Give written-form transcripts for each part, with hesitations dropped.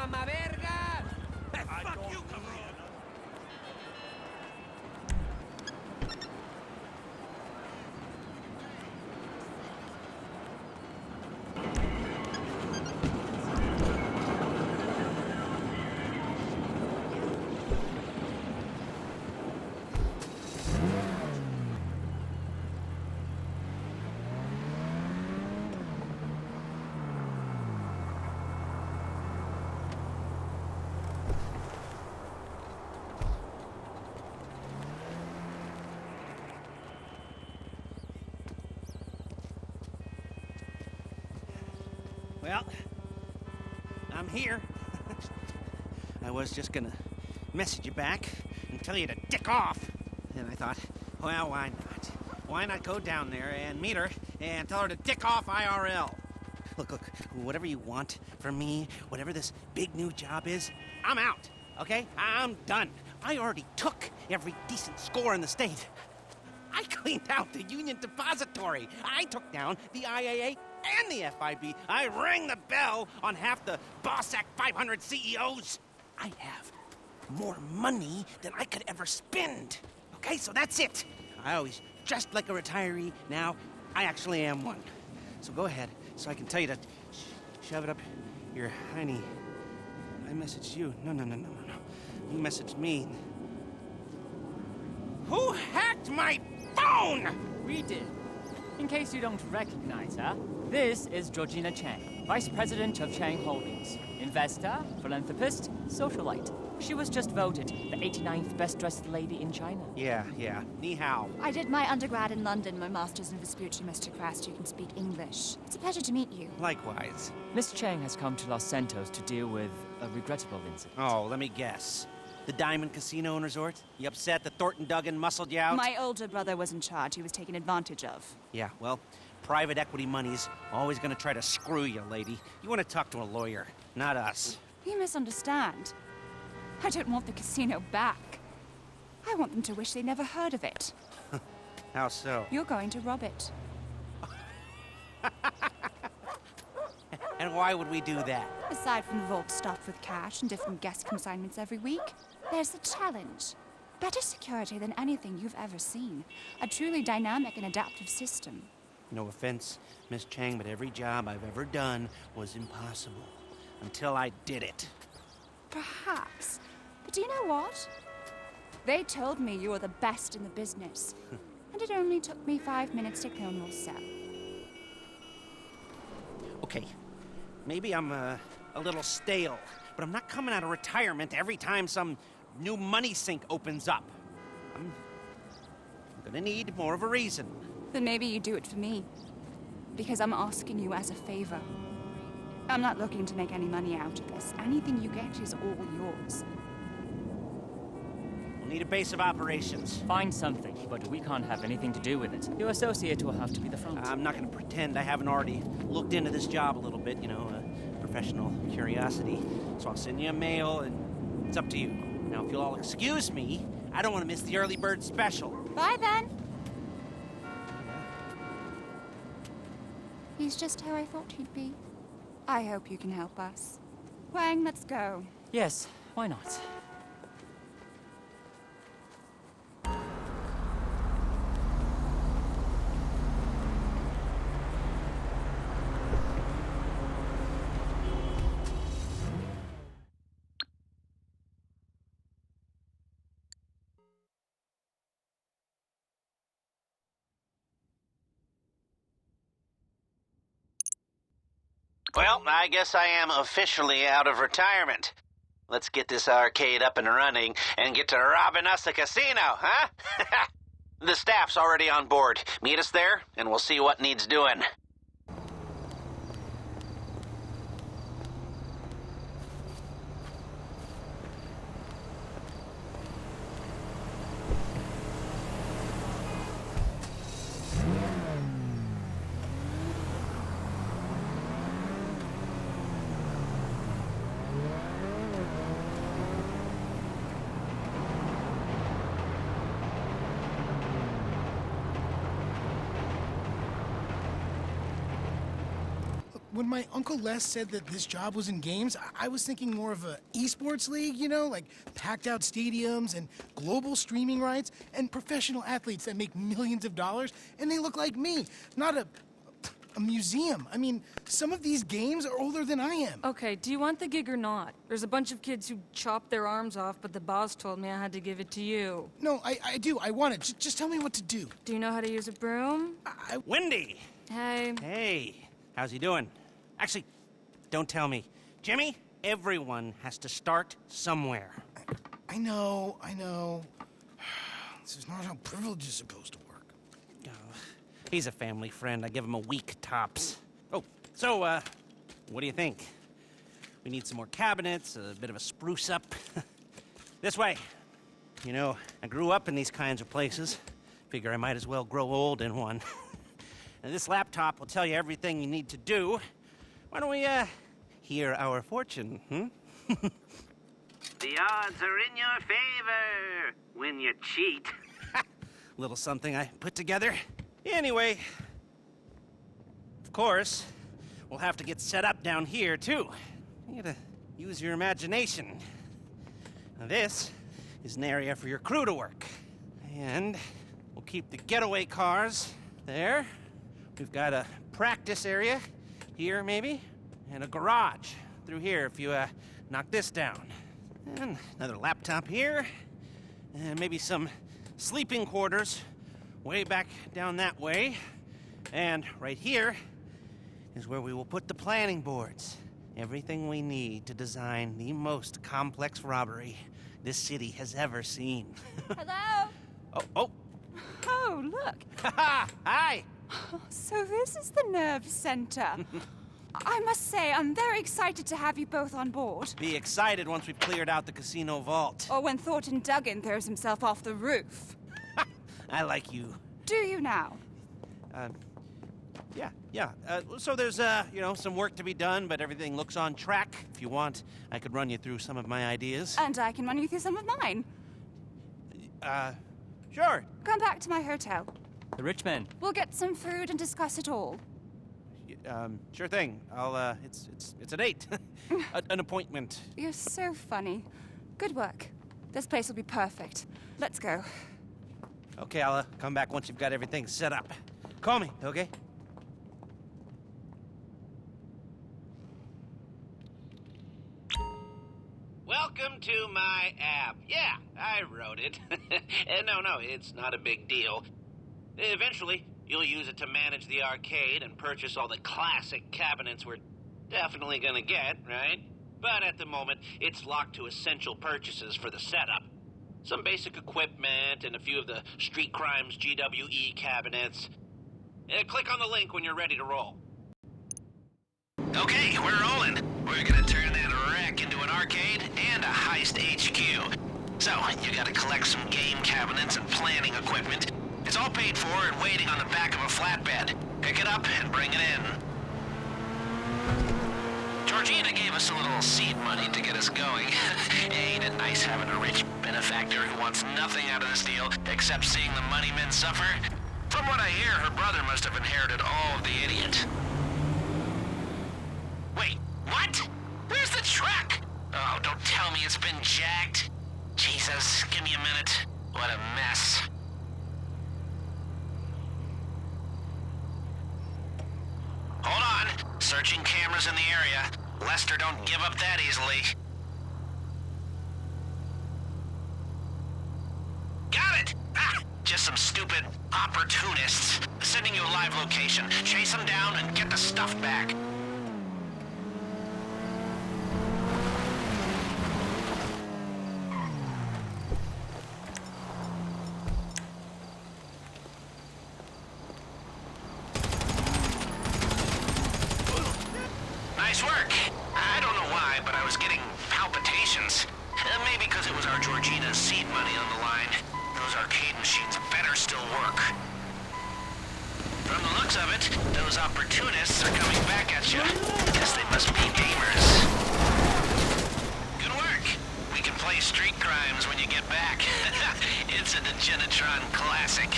mamá verga! Fuck you, cabrón! Well, I'm here. I was just gonna message you back and tell you to dick off. And I thought, well, why not? Why not go down there and meet her and tell her to dick off IRL? Look, whatever you want from me, whatever this big new job is, I'm out, okay? I'm done. I already took every decent score in the state. I cleaned out the Union Depository. I took down the IAA and the FIB. I rang the bell on half the Boss Act 500 CEOs. I have more money than I could ever spend. Okay, so that's it. I always dressed like a retiree. Now, I actually am one. So go ahead, so I can tell you to shove it up your hiney. I messaged you. No. You messaged me. Who hacked my phone? We did. In case you don't recognize her, this is Georgina Chang, Vice President of Chang Holdings. Investor, philanthropist, socialite. She was just voted the 89th best-dressed lady in China. Yeah. Ni hao. I did my undergrad in London, my master's in Vespucci, Mr. Crest. You can speak English. It's a pleasure to meet you. Likewise. Miss Chang has come to Los Santos to deal with a regrettable incident. Oh, let me guess. The Diamond Casino and Resort? You upset that Thornton Duggan muscled you out? My older brother was in charge. He was taken advantage of. Yeah, well, private equity money's always gonna try to screw you, lady. You wanna talk to a lawyer, not us. You misunderstand. I don't want the casino back. I want them to wish they never heard of it. How so? You're going to rob it. And why would we do that? Aside from the vault stuffed with cash and different guest consignments every week, there's the challenge. Better security than anything you've ever seen. A truly dynamic and adaptive system. No offense, Miss Chang, but every job I've ever done was impossible. Until I did it. Perhaps. But do you know what? They told me you were the best in the business. And it only took me 5 minutes to clone your cell. Okay, maybe I'm a little stale, but I'm not coming out of retirement every time some new money sink opens up. I'm gonna need more of a reason. Then maybe you do it for me. Because I'm asking you as a favor. I'm not looking to make any money out of this. Anything you get is all yours. We'll need a base of operations. Find something, but we can't have anything to do with it. Your associate will have to be the front. I'm not gonna pretend I haven't already looked into this job a little bit, you know, professional curiosity. So I'll send you a mail, and it's up to you. Now, if you'll all excuse me, I don't want to miss the early bird special. Bye then. He's just how I thought he'd be. I hope you can help us. Wang, let's go. Yes, why not? Well, I guess I am officially out of retirement. Let's get this arcade up and running and get to robbing us a casino, huh? The staff's already on board. Meet us there, and we'll see what needs doing. when my Uncle Les said that this job was in games, I was thinking more of a esports league, you know, like packed out stadiums and global streaming rights and professional athletes that make millions of dollars, and they look like me, not a museum. I mean, some of these games are older than I am. Okay, do you want the gig or not? There's a bunch of kids who chopped their arms off, but the boss told me I had to give it to you. No, I do. I want it. Just tell me what to do. Do you know how to use a broom? Wendy! Hey. Hey, how's he doing? Actually, don't tell me. Jimmy, everyone has to start somewhere. I know. This is not how privilege is supposed to work. Oh, he's a family friend. I give him a week tops. Oh, so, what do you think? We need some more cabinets, a bit of a spruce up. This way. You know, I grew up in these kinds of places. Figure I might as well grow old in one. And this laptop will tell you everything you need to do. Why don't we, hear our fortune, hmm? The odds are in your favor when you cheat. Little something I put together. Anyway, of course, we'll have to get set up down here, too. You gotta use your imagination. Now, this is an area for your crew to work. And we'll keep the getaway cars there. We've got a practice area here, maybe, and a garage through here if you knock this down. And another laptop here, and maybe some sleeping quarters way back down that way. And right here is where we will put the planning boards. Everything we need to design the most complex robbery this city has ever seen. Hello? Oh. Oh, look. Hi. So this is the nerve center. I must say, I'm very excited to have you both on board. Be excited once we've cleared out the casino vault. Or when Thornton Duggan throws himself off the roof. I like you. Do you now? Yeah. So there's, some work to be done, but everything looks on track. If you want, I could run you through some of my ideas. And I can run you through some of mine. Sure. Come back to my hotel. The rich man. We'll get some food and discuss it all. Sure thing. I'll, it's a date. An appointment. You're so funny. Good work. This place will be perfect. Let's go. Okay, I'll come back once you've got everything set up. Call me, okay? Welcome to my app. Yeah, I wrote it. No, it's not a big deal. Eventually, you'll use it to manage the arcade and purchase all the classic cabinets we're definitely gonna get, right? But at the moment, it's locked to essential purchases for the setup. Some basic equipment and a few of the Street Crimes GWE cabinets. Click on the link when you're ready to roll. Okay, we're rolling. We're gonna turn that wreck into an arcade and a heist HQ. So, you gotta collect some game cabinets and planning equipment. It's all paid for and waiting on the back of a flatbed. Pick it up and bring it in. Georgina gave us a little seed money to get us going. Ain't it nice having a rich benefactor who wants nothing out of this deal except seeing the money men suffer? From what I hear, her brother must have inherited all of the idiot. Wait, what? Where's the truck? Oh, don't tell me it's been jacked. Jesus, give me a minute. What a mess. Hold on. Searching cameras in the area. Lester don't give up that easily. Got it! Just some stupid opportunists. Sending you a live location. Chase them down and get the stuff back. Nice work. I don't know why, but I was getting palpitations. Maybe because it was our Georgina's seed money on the line. Those arcade machines better still work. From the looks of it, those opportunists are coming back at you. Guess they must be gamers. Good work. We can play Street Crimes when you get back. It's a Degenitron classic.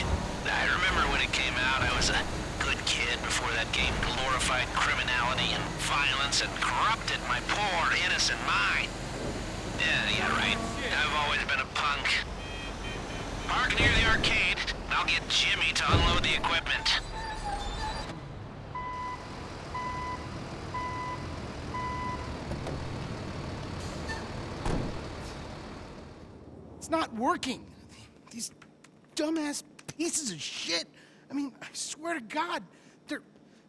I remember when it came out, I was a good kid. kid before that game glorified criminality and violence and corrupted my poor, innocent mind. Yeah, right. I've always been a punk. Park near the arcade, and I'll get Jimmy to unload the equipment. It's not working. These dumbass pieces of shit. I mean, I swear to God, they're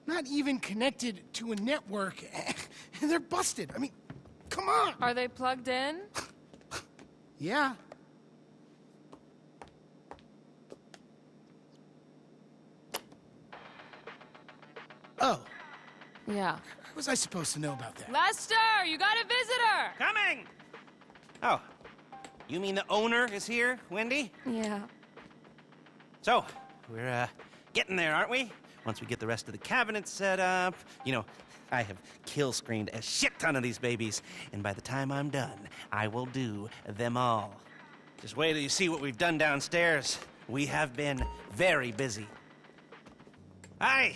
not even connected to a network. And they're busted. I mean, come on. Are they plugged in? Yeah. Oh, Yeah. how was I supposed to know about that? Lester, you got a visitor! Coming! Oh, you mean the owner is here, Wendy? Yeah. So, we're, getting there, aren't we? Once we get the rest of the cabinets set up. You know, I have kill-screened a shit ton of these babies, and by the time I'm done, I will do them all. Just wait till you see what we've done downstairs. We have been very busy. Hi!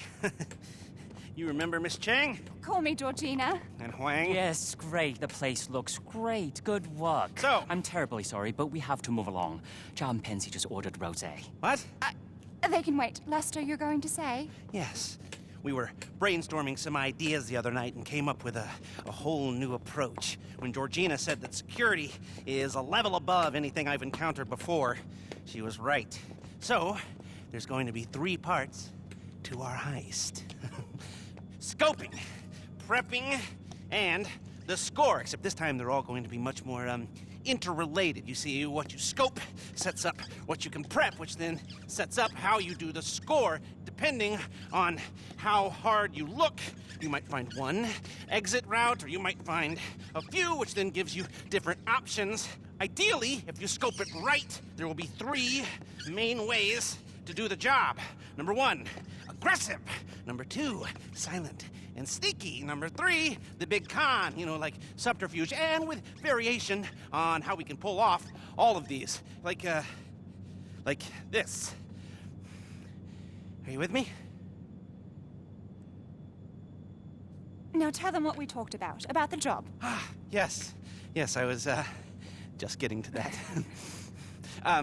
You remember Miss Chang? Call me Georgina. And Huang? Yes, great. The place looks great. Good work. So- I'm terribly sorry, but we have to move along. John Pensy just ordered rosé. What? They can wait. Lester, you're going to say? Yes. We were brainstorming some ideas the other night and came up with a whole new approach. When Georgina said that security is a level above anything I've encountered before, she was right. So, there's going to be 3 parts to our heist. Scoping, prepping, and the score. Except this time they're all going to be much more, interrelated. You see, what you scope sets up what you can prep, which then sets up how you do the score. Depending on how hard you look, you might find one exit route, or you might find a few, which then gives you different options. Ideally, if you scope it right, there will be 3 main ways to do the job. Number 1, aggressive. Number 2, silent and sneaky. Number 3, the big con, you know, like subterfuge, and with variation on how we can pull off all of these. Like this. Are you with me? Now tell them what we talked about the job. Yes. Yes, I was, just getting to that.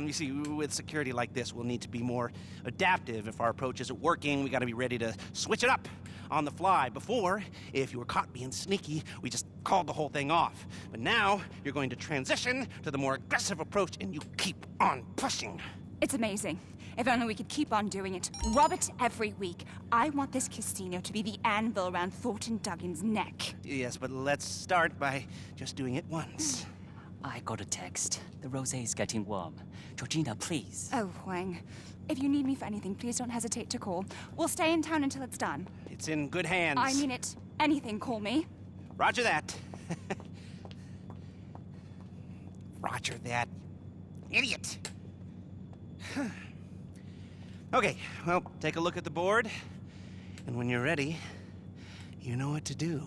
You see, with security like this, we'll need to be more adaptive. If our approach isn't working, we gotta be ready to switch it up on the fly. Before, if you were caught being sneaky, we just called the whole thing off. But now, you're going to transition to the more aggressive approach, and you keep on pushing. It's amazing. If only we could keep on doing it. Rob it every week. I want this casino to be the anvil around Thornton Duggan's neck. Yes, but let's start by just doing it once. I got a text. The rosé is getting warm. Georgina, please. Oh, Huang. If you need me for anything, please don't hesitate to call. We'll stay in town until it's done. It's in good hands. I mean it. Anything, call me. Roger that. Roger that. Idiot. Okay, well, take a look at the board. And when you're ready, you know what to do.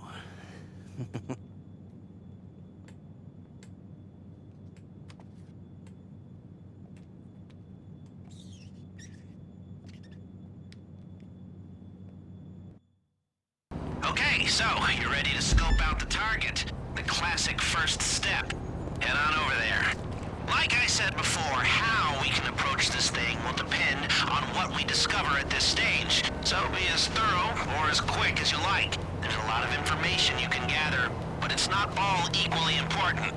Okay, so you're ready to scope out the target. The classic first step. Head on over there. Like I said before, how we can approach this thing will depend on what we discover at this stage. So be as thorough or as quick as you like. There's a lot of information you can gather, but it's not all equally important.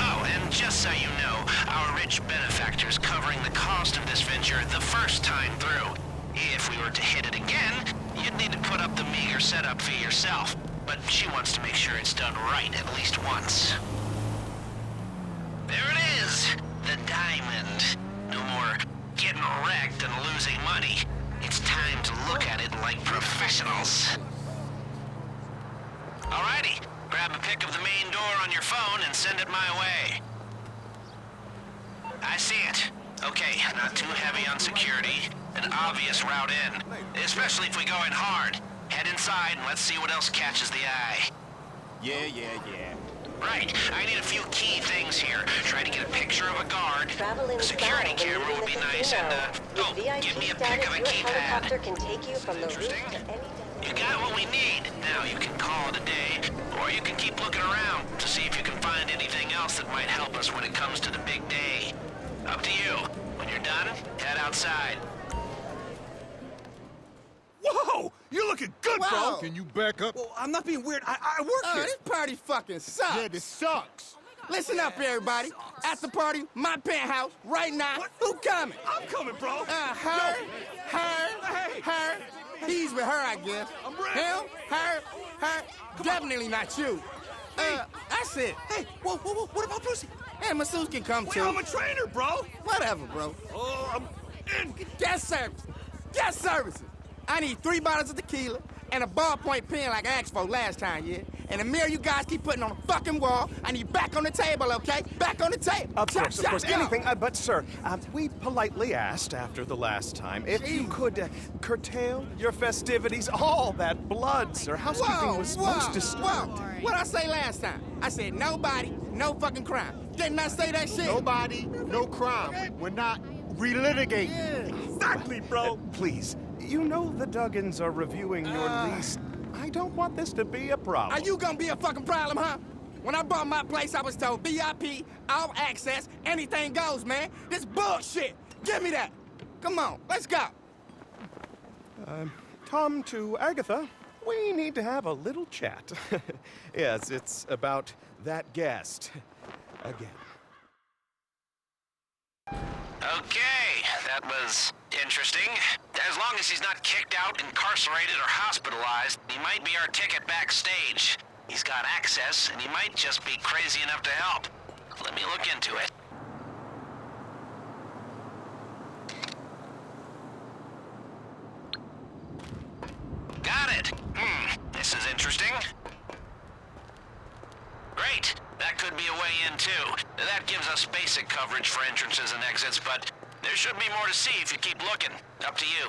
Oh, and just so you know, our rich benefactor's covering the cost of this venture the first time through. If we were to hit it again, you'd need to put up the meager setup fee yourself. But she wants to make sure it's done right at least once. There it is! The diamond. No more getting wrecked and losing money. It's time to look at it like professionals. Alrighty, grab a pic of the main door on your phone and send it my way. I see it. Okay, not too heavy on security. An obvious route in, especially if we go in hard. Head inside and let's see what else catches the eye. Yeah. Right. I need a few key things here. Try to get a picture of a guard. Travel in A security style camera when would be leaving the nice, casino. and, With give me a VIP pic of a status, your helicopter keypad. can take you from the roof Interesting. to any You got what we need. Now you can call it a day, or you can keep looking around to see if you can find anything else that might help us when it comes to the big day. Up to you. When you're done, head outside. Whoa! You're looking good, Wow. bro! Can you back up? Well, I'm not being weird. I work here. This party fucking sucks. Yeah, this sucks. Listen up, everybody. At the party, my penthouse, right now. What? Who coming? I'm coming, bro! Her. He's with her, I guess. I'm ready. Him, her. Definitely not you. That's it. Hey, whoa, what about Brucey? Hey, Masseuse can come Wait, too. I'm a trainer, bro! Whatever, bro. Oh, I'm in! Guest service. Guest services. I need 3 bottles of tequila and a ballpoint pen like I asked for last time, yeah? And a mirror you guys keep putting on the fucking wall. I need back on the table, okay? Back on the table. Of course, yeah. anything. But, sir, we politely asked after the last time if you could curtail your festivities. All that blood, sir. Housekeeping was most disturbed. What'd I say last time? I said nobody, no fucking crime. Didn't I say that shit? Nobody, no crime. We're not relitigating. Exactly, bro! Please, you know the Duggins are reviewing your lease. I don't want this to be a problem. Are you gonna be a fucking problem, huh? When I bought my place, I was told VIP, all access, anything goes, man. This bullshit. Give me that. Come on, let's go. Tom to Agatha, we need to have a little chat. Yes, it's about that guest. Again. Okay, that was interesting. As long as he's not kicked out, incarcerated, or hospitalized, he might be our ticket backstage. He's got access, and he might just be crazy enough to help. Let me look into it. Got it. This is interesting. Great. That could be a way in, too. That gives us basic coverage for entrances and exits, but there should be more to see if you keep looking. Up to you.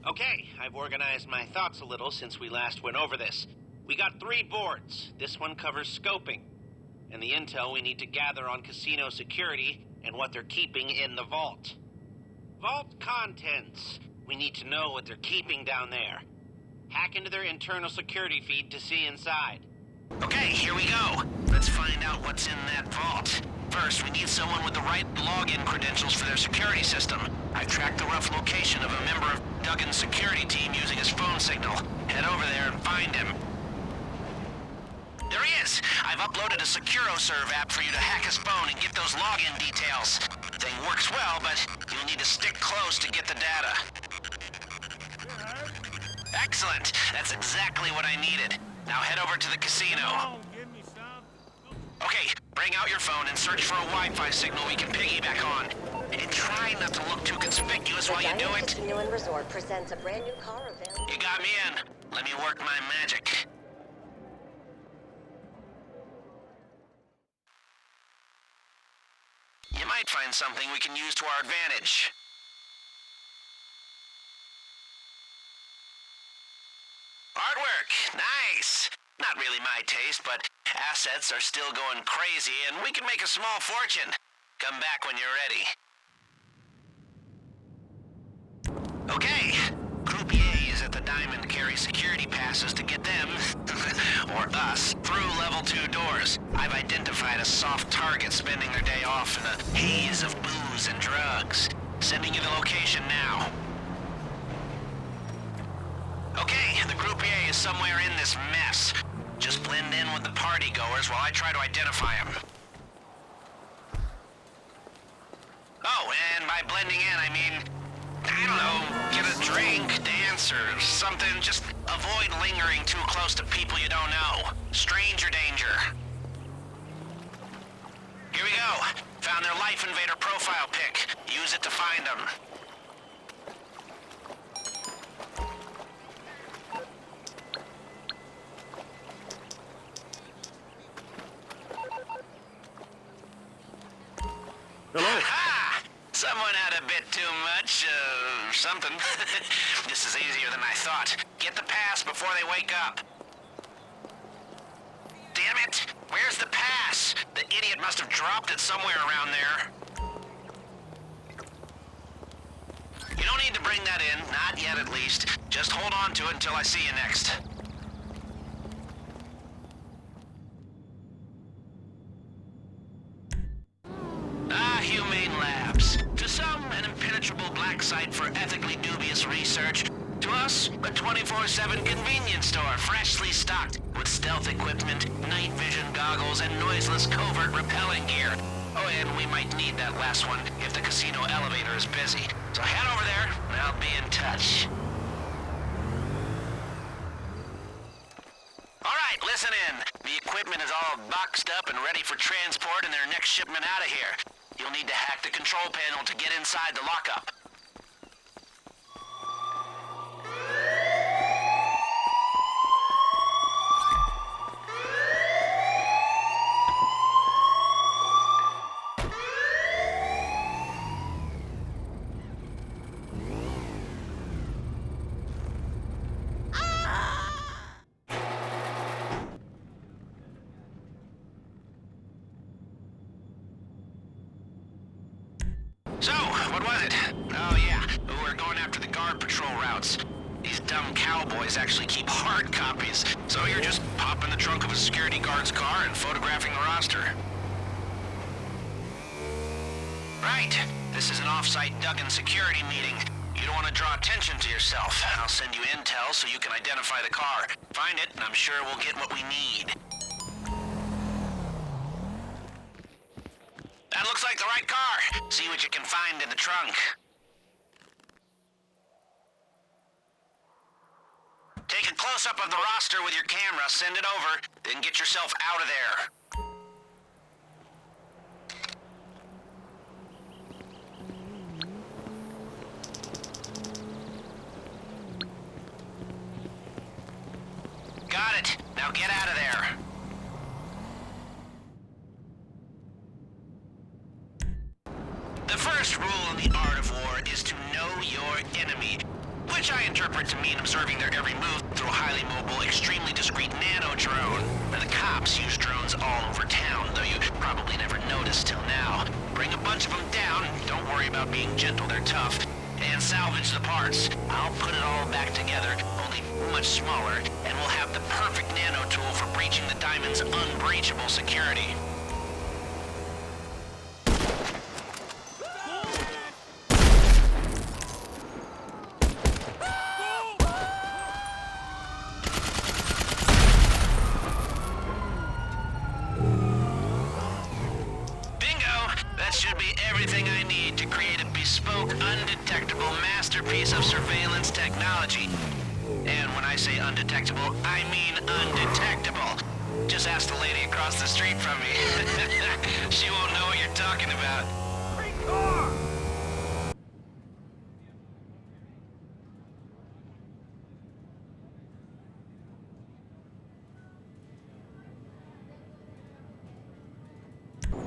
Okay, I've organized my thoughts a little since we last went over this. We got 3 boards. This one covers scoping, and the intel we need to gather on casino security and what they're keeping in the vault. Vault contents. We need to know what they're keeping down there. Hack into their internal security feed to see inside. Okay, here we go. Let's find out what's in that vault. First, we need someone with the right login credentials for their security system. I've tracked the rough location of a member of Duggan's security team using his phone signal. Head over there and find him. There he is! I've uploaded a SecuroServe app for you to hack his phone and get those login details. Thing works well, but you'll need to stick close to get the data. Excellent! That's exactly what I needed. Now head over to the casino. Okay, bring out your phone and search for a Wi-Fi signal we can piggyback on. And try not to look too conspicuous while you do it. Casino and Resort presents a brand new car available. You got me in. Let me work my magic. You might find something we can use to our advantage. Artwork! Nice! Not really my taste, but assets are still going crazy, and we can make a small fortune. Come back when you're ready. Okay. Croupier is at the Diamond carry security passes to get them, or us, through level 2 doors. I've identified a soft target spending their day off in a haze of booze and drugs. Sending you the location now. Okay, the croupier is somewhere in this mess. Just blend in with the partygoers while I try to identify him. Oh, and by blending in, I mean, I don't know, get a drink, dance, or something. Just avoid lingering too close to people you don't know. Stranger danger. Here we go. Found their Life Invader profile pic. Use it to find them. Hello. Aha! Someone had a bit too much, something. This is easier than I thought. Get the pad fast before they wake up. Damn it! Where's the pass? The idiot must have dropped it somewhere around there. You don't need to bring that in, not yet at least. Just hold on to it until I see you next. Humane Labs. To some, an impenetrable black site for ethically dubious research. To us, a 24/7 convenience store freshly stocked with stealth equipment, night vision goggles, and noiseless covert repelling gear. Oh, and we might need that last one if the casino elevator is busy. So head over there, and I'll be in touch. All right, listen in. The equipment is all boxed up and ready for transport in their next shipment out of here. You'll need to hack the control panel to get inside the lockup. So, what was it? Oh yeah, we're going after the guard patrol routes. These dumb cowboys actually keep hard copies, so you're just popping the trunk of a security guard's car and photographing the roster. Right, this is an off-site Duggan security meeting. You don't want to draw attention to yourself. I'll send you intel so you can identify the car. Find it, and I'm sure we'll get what we need. That looks like the right car. See what you can find in the trunk. Take a close-up of the roster with your camera, send it over, then get yourself out of there. Got it. Now get out of there. The first rule in the art of war is to know your enemy, which I interpret to mean observing their every move through a highly mobile, extremely discreet nano-drone. Now, the cops use drones all over town, though you probably never noticed till now. Bring a bunch of them down, don't worry about being gentle, they're tough, and salvage the parts. I'll put it all back together, only much smaller, and we'll have the perfect nano-tool for breaching the Diamond's unbreachable security. Everything I need to create a bespoke, undetectable masterpiece of surveillance technology. And when I say undetectable, I mean undetectable. Just ask the lady across the street from me. She won't know what you're talking about.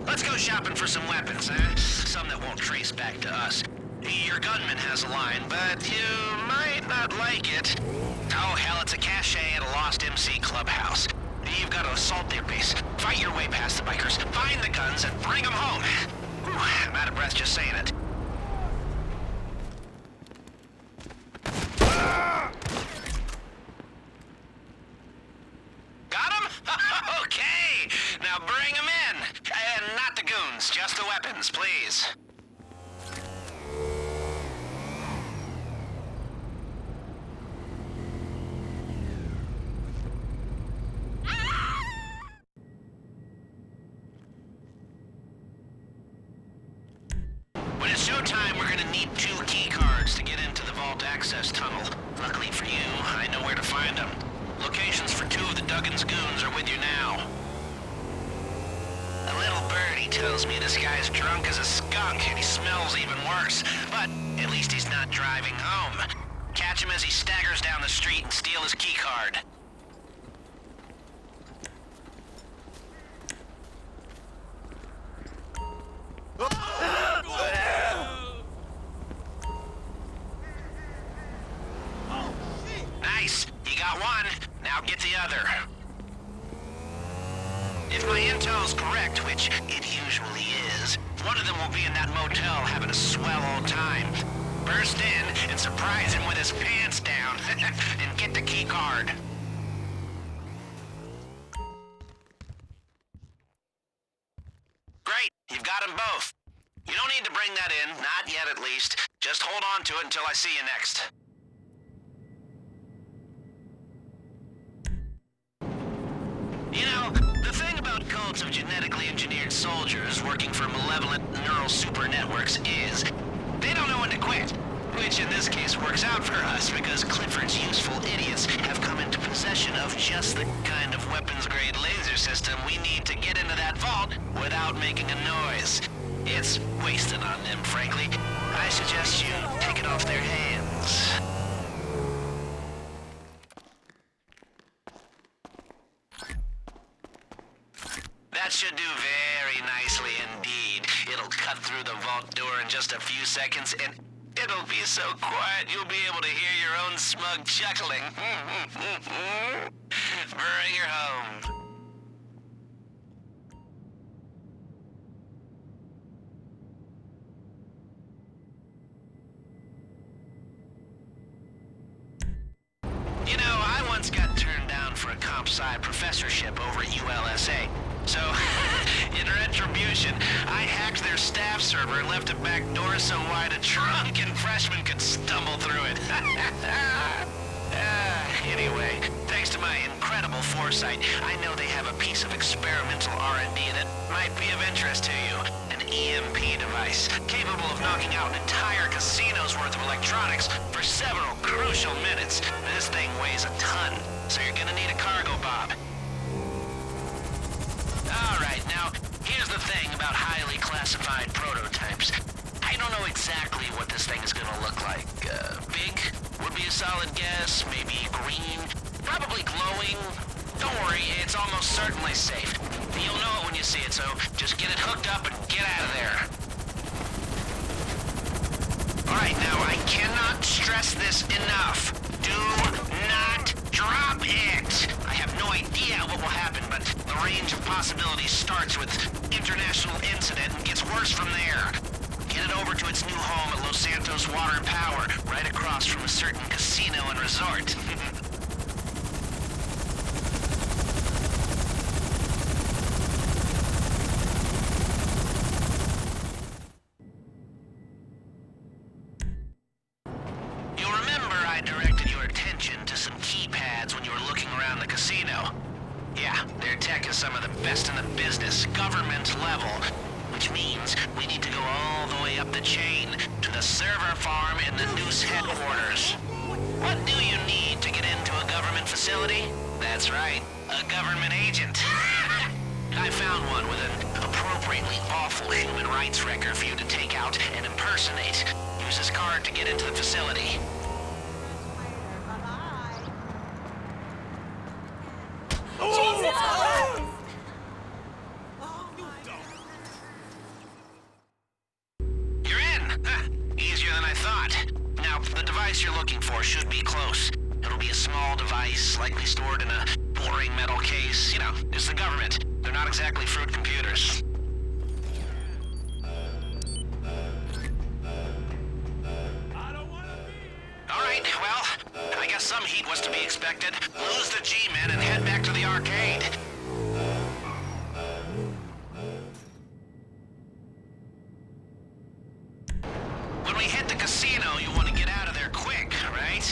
Let's go shopping for some weapons, huh? Some that won't trace back to us. Your gunman has a line, but you might not like it. Oh, hell, it's a cache at a lost MC clubhouse. You've got to assault their base, fight your way past the bikers, find the guns, and bring them home. Whew, I'm out of breath just saying it. Got him? Okay, now bring them in. And not the goons, just the weapons, please. When it's showtime, we're gonna need 2 key cards to get into the vault access tunnel. Luckily for you, I know where to find them. Locations for 2 of the Duggan's goons are with you now. A little birdie tells me this guy's drunk as a skunk and he smells even worse. But at least he's not driving home. Catch him as he staggers down the street and steal his key card. Nice, you got one. another. If my intel's correct, which it usually is, one of them will be in that motel having a swell old time. Burst in and surprise him with his pants down, and get the key card. Great, you've got them both. You don't need to bring that in, not yet at least. Just hold on to it until I see you next. You know, the thing about cults of genetically engineered soldiers working for malevolent neural super networks is they don't know when to quit. Which in this case works out for us because Clifford's useful idiots have come into possession of just the kind of weapons-grade laser system we need to get into that vault without making a noise. It's wasted on them, frankly. I suggest you take it off their hands. That should do very nicely indeed. It'll cut through the vault door in just a few seconds, and it'll be so quiet you'll be able to hear your own smug chuckling. Bring her home. You know, I once got turned down for a comp sci professorship over at ULSA. So, in retribution, I hacked their staff server and left a back door so wide a drunken freshman could stumble through it. Anyway, thanks to my incredible foresight, I know they have a piece of experimental R&D that might be of interest to you. An EMP device, capable of knocking out an entire casino's worth of electronics for several crucial minutes. This thing weighs a ton, so you're gonna need a cargo bob. Alright, now, here's the thing about highly classified prototypes. I don't know exactly what this thing is gonna look like. Big would be a solid guess, maybe green, probably glowing. Don't worry, it's almost certainly safe. You'll know it when you see it, so just get it hooked up and get out of there. Alright, now, I cannot stress this enough. Do not drop it! I have no idea what will happen, but the range of possibilities starts with international incident and gets worse from there. Get it over to its new home at Los Santos Water and Power, right across from a certain casino and resort. You'll remember I directed your attention to some keypads when you were looking around the casino. Yeah, their tech is some of the best in the business, government level. Which means we need to go all the way up the chain to the server farm in the Noose headquarters. What do you need to get into a government facility? That's right, a government agent. I found one with an appropriately awful human rights record for you to take out and impersonate. Use his card to get into the facility. Easier than I thought. Now, the device you're looking for should be close. It'll be a small device, likely stored in a boring metal case. You know, it's the government. They're not exactly fruit computers. Alright, well, I guess some heat was to be expected. Lose the G-Men and head back to the arcade. When we hit the casino, you want to get out of there quick, right?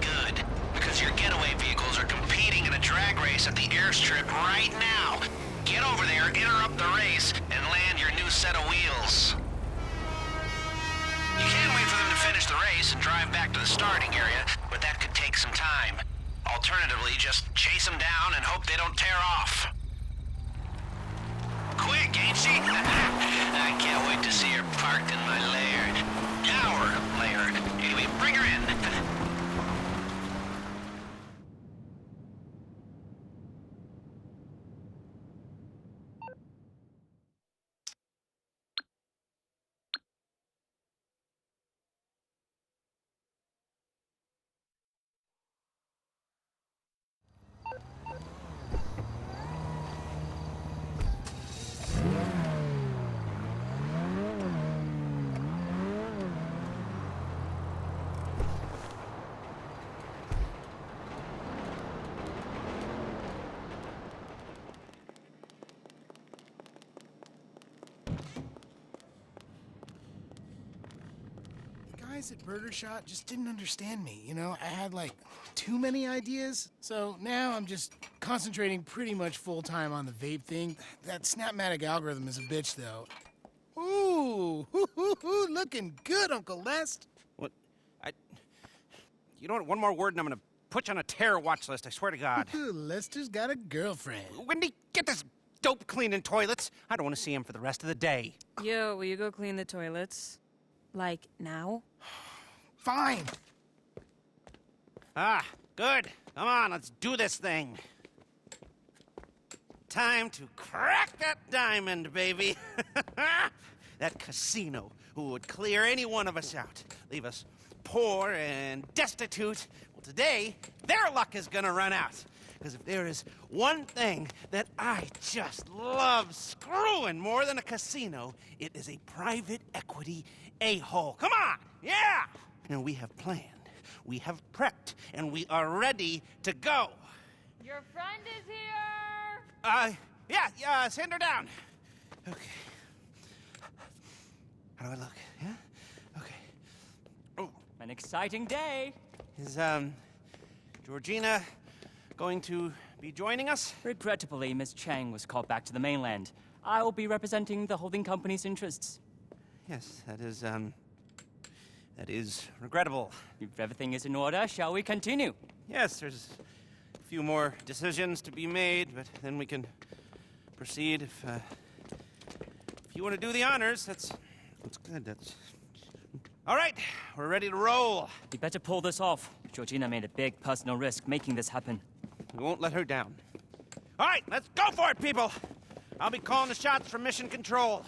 Good, because your getaway vehicles are competing in a drag race at the airstrip right now. Get over there, interrupt the race, and land your new set of wheels. You can't wait for them to finish the race and drive back to the starting area, but that could take some time. Alternatively, just chase them down and hope they don't tear off. Quick, ain't she? I can't wait to see her parked in my lair. Our lair. Anyway, bring her in. The guys at Burger Shot just didn't understand me, you know? I had, like, too many ideas. So now I'm just concentrating pretty much full-time on the vape thing. That Snapmatic algorithm is a bitch, though. Ooh, looking good, Uncle Lest. What? You know what? One more word and I'm gonna put you on a terror watch list, I swear to God. Lester's got a girlfriend. Wendy, get this dope cleaning toilets. I don't want to see him for the rest of the day. Yo, will you go clean the toilets? Like, now? Fine. Ah, good. Come on, let's do this thing. Time to crack that diamond, baby. That casino who would clear any one of us out, leave us poor and destitute. Well, today, their luck is gonna run out. Because if there is one thing that I just love screwing more than a casino, it is a private equity a-hole. Come on, yeah! And we have planned, we have prepped, and we are ready to go. Your friend is here! Yeah, send her down. Okay. How do I look? Yeah? Okay. Oh. An exciting day. Is, Georgina going to be joining us? Regrettably, Miss Chang was called back to the mainland. I will be representing the holding company's interests. Yes, that is regrettable. If everything is in order, shall we continue? Yes, there's a few more decisions to be made, but then we can proceed if you want to do the honors. That's good. All right, we're ready to roll. We better pull this off. Georgina made a big personal risk making this happen. We won't let her down. All right, let's go for it, people. I'll be calling the shots from Mission Control.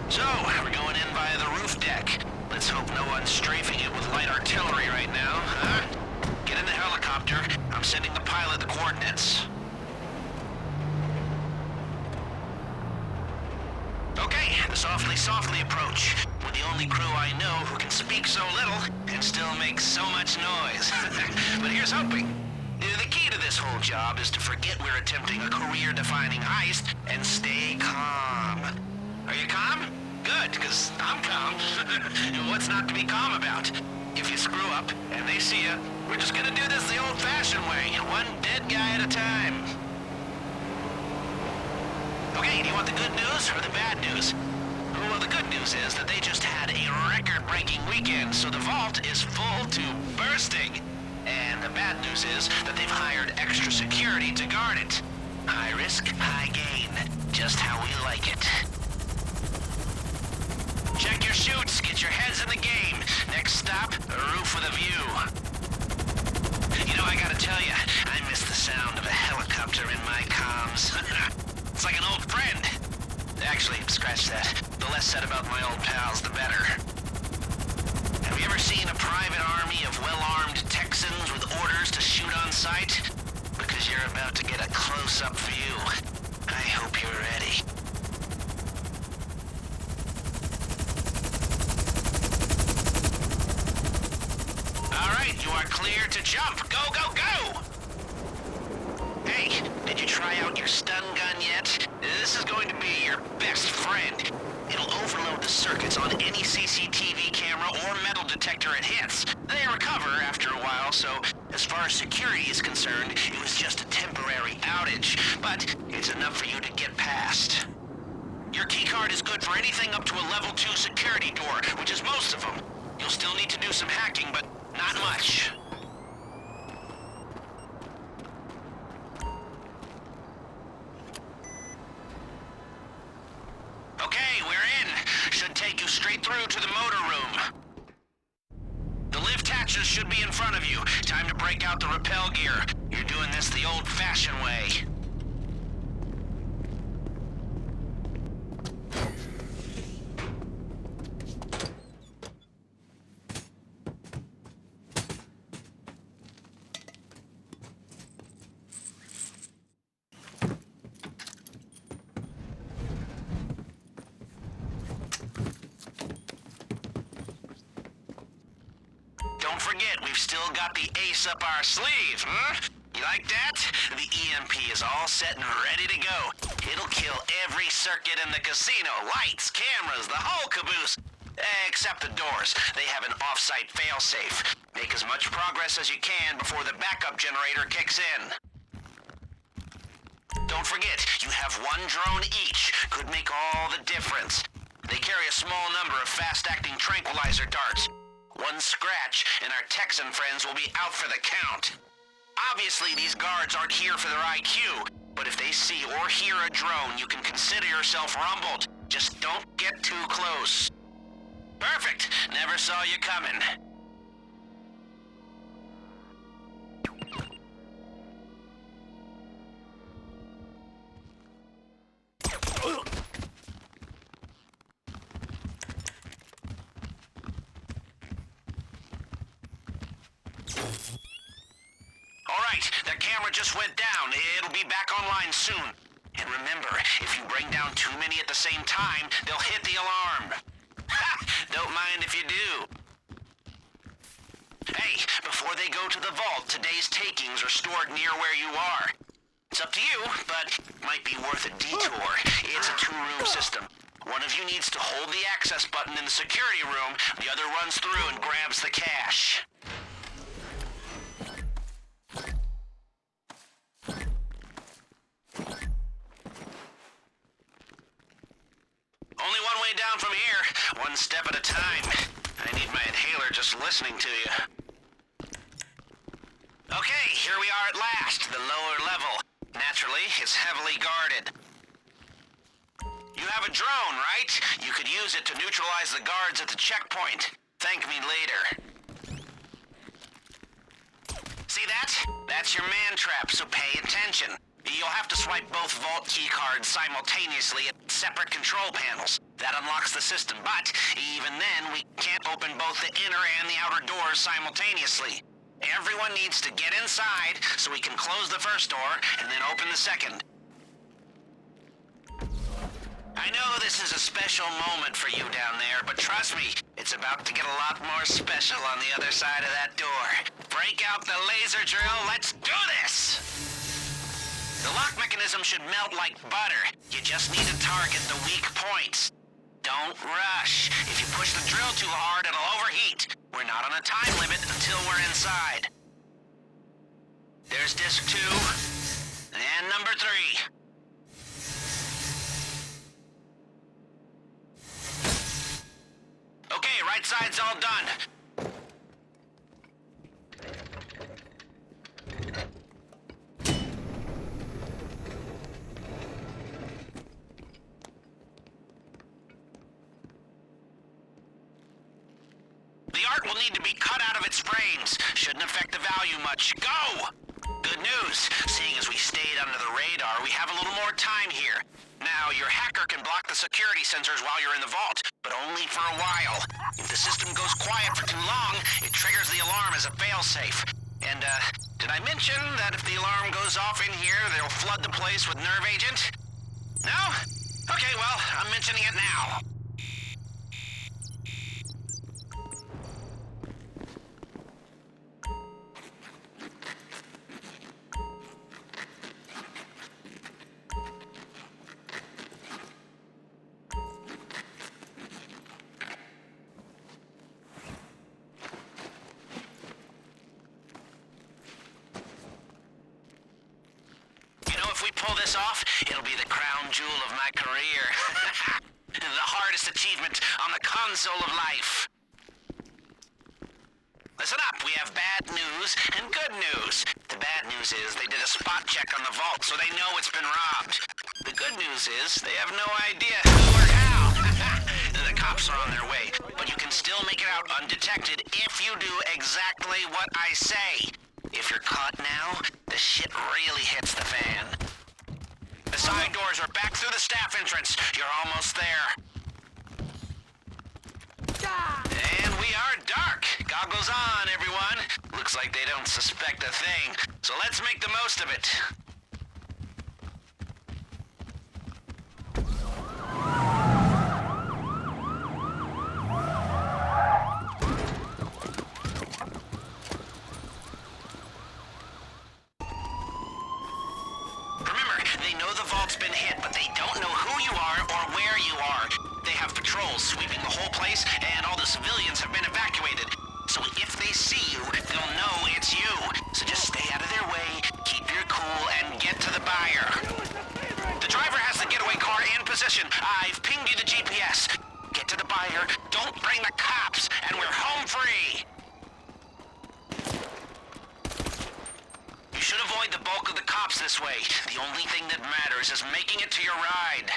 So, we're going in via the roof deck. Let's hope no one's strafing it with light artillery right now, huh? Get in the helicopter. I'm sending the pilot the coordinates. Okay, the softly approach. We're the only crew I know who can speak so little and still make so much noise. But here's hoping. The key to this whole job is to forget we're attempting a career-defining heist and stay calm. Are you calm? Good, because I'm calm. What's not to be calm about? If you screw up and they see you, we're just gonna do this the old-fashioned way, one dead guy at a time. Okay, do you want the good news or the bad news? Well, the good news is that they just had a record-breaking weekend, so the vault is full to bursting. And the bad news is that they've hired extra security to guard it. High risk, high gain. Just how we like it. Check your chutes, get your heads in the game. Next stop, a roof with a view. You know, I gotta tell you, I miss the sound of a helicopter in my comms. It's like an old friend. Actually, scratch that. The less said about my old pals, the better. Have you ever seen a private army of well-armed Texans with orders to shoot on sight? Because you're about to get a close-up view. I hope you're ready. All right, you are clear to jump. Go, go, go! Hey, did you try out your stun gun yet? This is going to be your best friend. It'll overload the circuits on any CCTV camera or metal detector it hits. They recover after a while, so as far as security is concerned, it was just a temporary outage. But it's enough for you to get past. Your keycard is good for anything up to a level 2 security door, which is most of them. You'll still need to do some hacking, but not much. Okay, we're in. Should take you straight through to the motor room. The lift hatches should be in front of you. Time to break out the rappel gear. You're doing this the old-fashioned way. forget, we've still got the ace up our sleeve, huh? You like that? The EMP is all set and ready to go. It'll kill every circuit in the casino. Lights, cameras, the whole caboose. Except the doors. They have an off-site failsafe. Make as much progress as you can before the backup generator kicks in. Don't forget, you have one drone each. Could make all the difference. They carry a small number of fast-acting tranquilizer darts. One scratch, and our Texan friends will be out for the count. Obviously, these guards aren't here for their IQ, but if they see or hear a drone, you can consider yourself rumbled. Just don't get too close. Perfect. Never saw you coming. All right, that camera just went down. It'll be back online soon. And remember, if you bring down too many at the same time, they'll hit the alarm. Ha! Don't mind if you do. Hey, before they go to the vault, today's takings are stored near where you are. It's up to you, but might be worth a detour. It's a two-room system. One of you needs to hold the access button in the security room, the other runs through and grabs the cash. Only one way down from here, one step at a time. I need my inhaler just listening to you. Okay, here we are at last, the lower level. Naturally, it's heavily guarded. You have a drone, right? You could use it to neutralize the guards at the checkpoint. Thank me later. See that? That's your man trap, so pay attention. You'll have to swipe both vault keycards simultaneously at separate control panels. That unlocks the system, but even then, we can't open both the inner and the outer doors simultaneously. Everyone needs to get inside so we can close the first door and then open the second. I know this is a special moment for you down there, but trust me, it's about to get a lot more special on the other side of that door. Break out the laser drill, let's do this! The lock mechanism should melt like butter. You just need to target the weak points. Don't rush. If you push the drill too hard, it'll overheat. We're not on a time limit until we're inside. There's disc 2, and number 3. Okay, right side's all done. The art will need to be cut out of its frames. Shouldn't affect the value much. Go! Good news. Seeing as we stayed under the radar, we have a little more time here. Now, your hacker can block the security sensors while you're in the vault, but only for a while. If the system goes quiet for too long, it triggers the alarm as a failsafe. And, did I mention that if the alarm goes off in here, they'll flood the place with nerve agent? No? Okay, well, I'm mentioning it now. If we pull this off, it'll be the crown jewel of my career. The hardest achievement on the console of life. Listen up, we have bad news and good news. The bad news is they did a spot check on the vault, so they know it's been robbed. The good news is they have no idea who or how. The cops are on their way, but you can still make it out undetected if you do exactly what I say. If you're caught now, the shit really hits the fan. The side doors are back through the staff entrance. You're almost there. And we are dark. Goggles on, everyone. Looks like they don't suspect a thing. So let's make the most of it. vault's been hit, but they don't know who you are or where you are. They have patrols sweeping the whole place, and all the civilians have been evacuated. So if they see you, they'll know it's you. So just stay out of their way, keep your cool, and get to the buyer. The driver has the getaway car in position. I've pinged you the GPS. Get to the buyer, don't bring the cops, and we're home free. You should avoid the bulk of the cops this way. The only thing that matters is making it to your ride.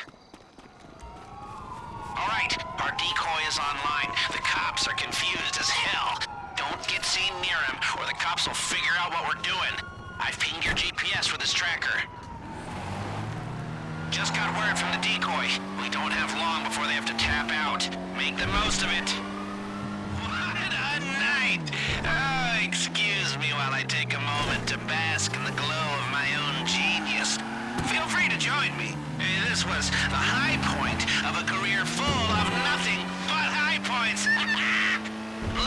All right, our decoy is online. The cops are confused as hell. Don't get seen near him, or the cops will figure out what we're doing. I've pinged your GPS with his tracker. Just got word from the decoy. We don't have long before they have to tap out. Make the most of it. What a night! Oh, excuse me while I take a moment to bask in the glow of my own genius. Feel free to join me. This was the high point of a career full of nothing but high points.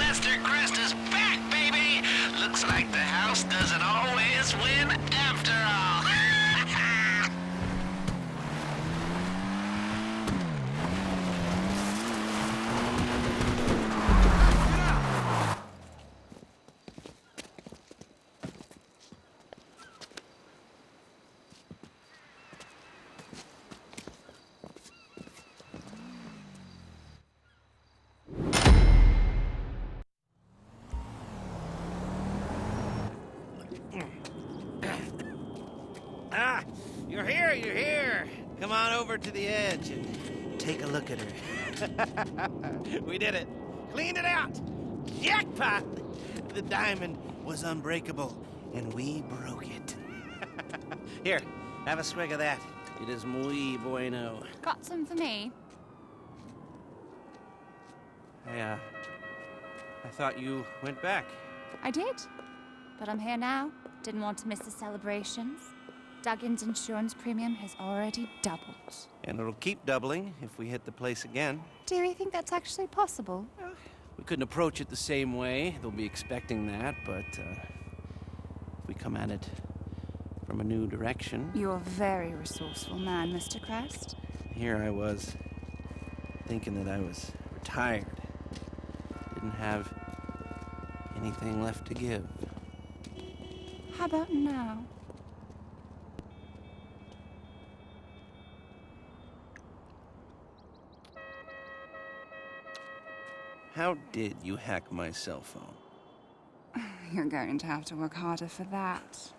Lester Crest is back, baby! Looks like the house doesn't always win after all. Ah, you're here, you're here. Come on over to the edge and take a look at her. We did it. Cleaned it out. Jackpot! The diamond was unbreakable, and we broke it. Here, have a swig of that. It is muy bueno. Got some for me? I thought you went back. I did. But I'm here now. Didn't want to miss the celebrations. Duggan's insurance premium has already doubled. And it'll keep doubling if we hit the place again. Do you think that's actually possible? We couldn't approach it the same way. They'll be expecting that, but if we come at it from a new direction... You're a very resourceful man, Mr. Crest. Here I was, thinking that I was retired. Didn't have anything left to give. How about now? How did you hack my cell phone? You're going to have to work harder for that.